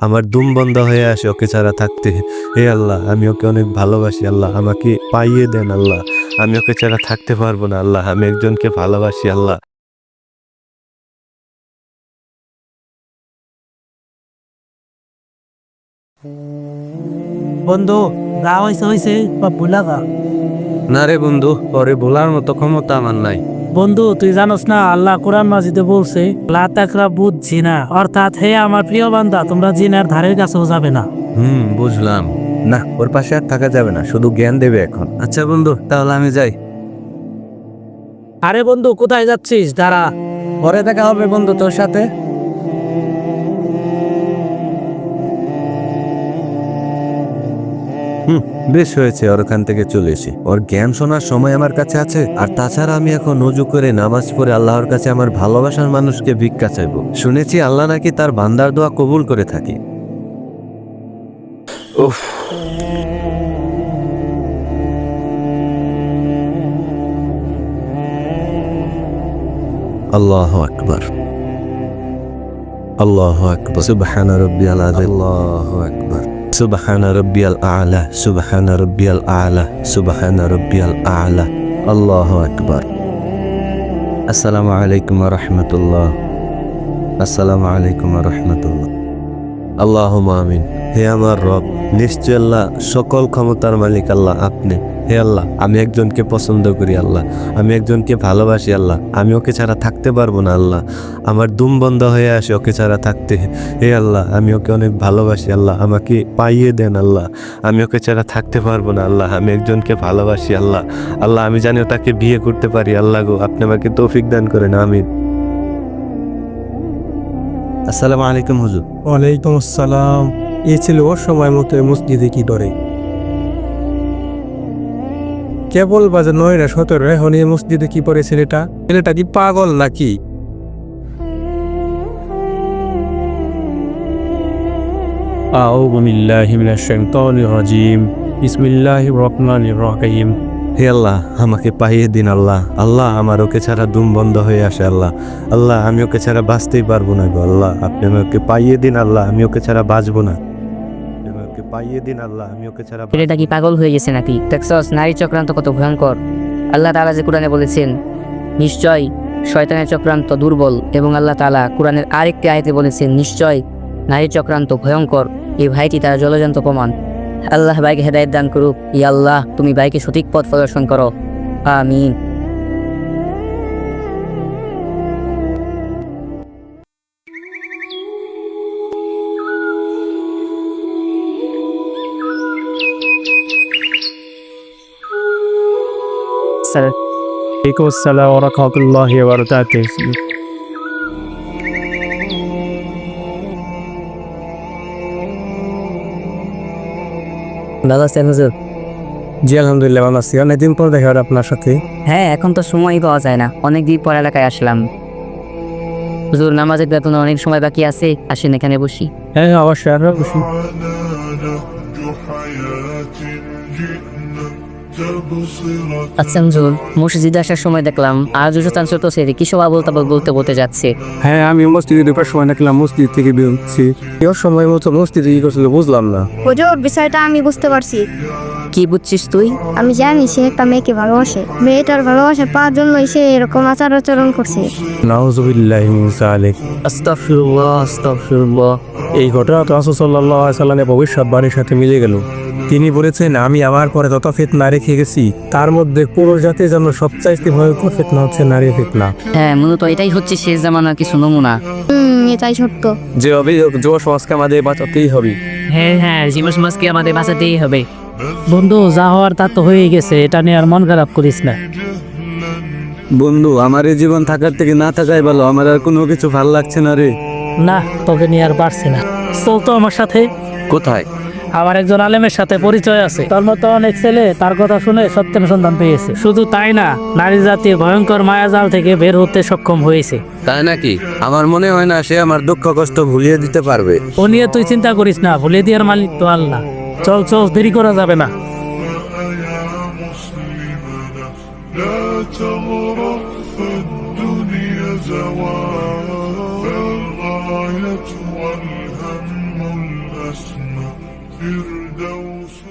আমার দুম বন্ধ হয়ে আসে ওকে ছাড়া থাকতে। হে আল্লাহ, আমি ওকে অনেক ভালোবাসি আল্লাহ, আমাকে পাইয়ে দেন আল্লাহ। আমি ওকে ছাড়া থাকতে পারবো না আল্লাহ, আমি একজনকে ভালোবাসি আল্লাহ। বন্ধু, যা হয়েছে হয়েছে, বা ভুলা গা। না রে বন্ধু, পরে বলার মতো ক্ষমতা আমার নাই। বন্ধু, তুই জানোস না আল্লাহ কোরআন মাজিদে বলছে লা তাকরাবুজ জিনা, অর্থাৎ হে আমার প্রিয় বান্দা, তোমরা জিনার ধারের কাছেও যাবে না। বুঝলাম। না, ওর পাশে আর থাকা যাবে না, শুধু জ্ঞান দেবে এখন। আচ্ছা বন্ধু, তাহলে আমি যাই। আরে বন্ধু, কোথায় যাচ্ছিস? দাঁড়া। পরে দেখা হবে বন্ধু তোর সাথে। বেশ হয়েছে, ওর ওখান থেকে চলে এসে ওর জ্ঞান শোনার সময় আমার কাছে আছে। আর তাছাড়া আমি এখন ওযু করে নামাজ পড়ে আল্লাহর কাছে আমার ভালোবাসার মানুষকে ভিক্ষা চাইবো। শুনেছি আল্লাহ নাকি তার বান্দার দোয়া কবুল করে থাকে। উফ। আল্লাহু আকবার, আল্লাহু আকবার, সুবহান রাব্বিয়াল আযীম, আল্লাহু আকবার, সুবহান রাব্বিয়াল আ'লা, সুবহান রাব্বিয়াল আ'লা, সুবহান রাব্বিয়াল আ'লা, আল্লাহু আকবার। আসসালামু আলাইকুম ওয়া রাহমাতুল্লাহ, আসসালামু আলাইকুম ওয়া রাহমাতুল্লাহ। আল্লাহুম্মা আমিন। হে আমার রব, নিশ্চয় আল্লাহ সকল ক্ষমতার মালিক আল্লাহ আপনি। হে আল্লাহ, আমি একজনকে পছন্দ করি আল্লাহ, আমি একজনকে ভালোবাসি আল্লাহ, আমি ওকে ছাড়া থাকতে পারবো না আল্লাহ, আমার দুম বন্ধ হয়ে আসে ওকে ছাড়া থাকতে। হে আল্লাহ, আমি ওকে অনেক ভালোবাসি আল্লাহ, আমাকে পাইয়ে দেন আল্লাহ, আমি ওকে ছাড়া থাকতে পারবো না আল্লাহ, আমি একজনকে ভালোবাসি আল্লাহ। আল্লাহ, আমি জানি তাকে বিয়ে করতে পারি আল্লাহ গো, আপনি আমাকে তৌফিক দান করেন, আমিন। আসসালামু আলাইকুম হুজুর। ওয়ালাইকুম আসসালাম। এই ছেলে ওর সময় মতো মসজিদে কি করে? কেবল বাজে 9:17, এখন এই মসজিদে কি পড়ে ছেলেটা? ছেলেটা কি পাগল নাকি? আউযু বিল্লাহি মিনাশ শাইতানির রাজিম। বিসমিল্লাহির রহমানির রহিম। হে আল্লাহ, আমাকে পাইয়ে দিন আল্লাহ। আল্লাহ, আমার ওকে ছাড়া দুম বন্ধ হয়ে আসে আল্লাহ। আল্লাহ, আমি ওকে ছাড়া বাঁচতেই পারবো না গো আল্লাহ, আপনি আমাকে পাইয়ে দিন আল্লাহ, আমি ওকে ছাড়া বাঁচবো না। আপনি আমাকে পাইয়ে দিন আল্লাহ, আমি ওকে ছাড়া ছেলেটা কি পাগল হয়ে গেছে নাকি? দেখছস নারী চক্রান্ত কত ভয়ঙ্কর। আল্লাহ তাআলা যে কোরআনে বলেছেন নিশ্চয় শয়তানের চক্রান্ত দুর্বল, এবং আল্লাহ তাআলা কোরআনের আরেকটি আয়াতে বলেছেন নিশ্চয় নারী চক্রান্ত ভয়ঙ্কর। এই ভাইটি তার জলজান্ত প্রমাণ। আল্লাহ ভাইকে হেদায়েত দান করুক। ইয়া আল্লাহ, তুমি ভাইকে সঠিক পথ প্রদর্শন করো, আমিন। স্যার, ওয়ালাইকুম আসসালাম ওয়া রাহমাতুল্লাহি ওয়া বারাকাতুহু। ভালো আছেন হুজুর? জি আলহামদুলিল্লাহ ভালো আছি। অনেকদিন পর দেখা হলো আপনার সাথে। হ্যাঁ, এখন তো সময়ই পাওয়া যায় না, অনেক দিন পর এলাকায় আসলাম। হুজুর, নামাজের বেতনে অনেক সময় বাকি আছে, আসেন এখানে বসি। হ্যাঁ অবশ্যই, আর অবশ্যই। আচ্ছা হুজুর, মসজিদে আসার সময় দেখলাম আজ চাঞ্চল তো সেরে কি সব আবল তাবল বলতে বলতে যাচ্ছে। হ্যাঁ, আমি মসজিদে ঢোকার সময় দেখলাম মসজিদ থেকে বেরোচ্ছি। ওর সময় মতো মসজিদে কি করছিল বুঝলাম না। হুজুর, বিষয়টা আমি বুঝতে পারছি। কি বুঝছিস তুই? আমি জানি সে একটা মেয়েকে ভালোবাসে, মেয়েটার ভালোবাসা পাওয়ার জন্যই সে এরকম আচার আচরণ করছে। নাউযুবিল্লাহি মিন যালিক। আস্তাগফিরুল্লাহ, আস্তাগফিরুল্লাহ। এই ঘটনা তো রাসূল সাল্লাল্লাহু আলাইহি সাল্লামের ভবিষ্যৎবাণীর সাথে মিলে গেল। তিনি বলেছেন, আমি আমার পরে যত ফিতনা রেখে গেছি তার মধ্যে পুরো জাতির জন্য সবচাইতে ভয়ঙ্কর ফিতনা হচ্ছে নারী ফিতনা। হ্যাঁ, মূলত এটাই হচ্ছে শেষ জামানার কিছু নমুনা। এটাই সত্য। যে হবে যুব সমাজকে আমাদের বাঁচাতেই হবে। হ্যাঁ হ্যাঁ, যুব সমাজকে আমাদের বাঁচাতেই হবে। বন্ধু, যা হওয়ার তা তো হয়ে গেছে, এটা নিয়ে আর মন খারাপ করিস না। বন্ধু, আমার এই জীবন থাকার থেকে না থাকাই ভালো, আমার আর কোনো কিছু ভালো লাগছে না রে। না, তোকে নিয়ে আর পারছি না। চল তো আমার সাথে। কোথায়? আমার একজন আলেমের সাথে পরিচয় আছে, তার মতো অনেক ছেলে তার কথা শুনে সত্যের সন্ধান পেয়েছে। শুধু তাই না, নারী জাতির ভয়ঙ্কর মায়াজাল থেকে বের হতে সক্ষম হয়েছে। তাই নাকি? আমার মনে হয় না সে আমার দুঃখ কষ্ট ভুলিয়ে দিতে পারবে। ও নিয়ে তুই চিন্তা করিস না, ভুলে দিয়ার মালিক তো আল্লাহ। চল চল, দেরি করা যাবে না। لا تغرق فالدنيا زوال، فالغاية والهم الفردوس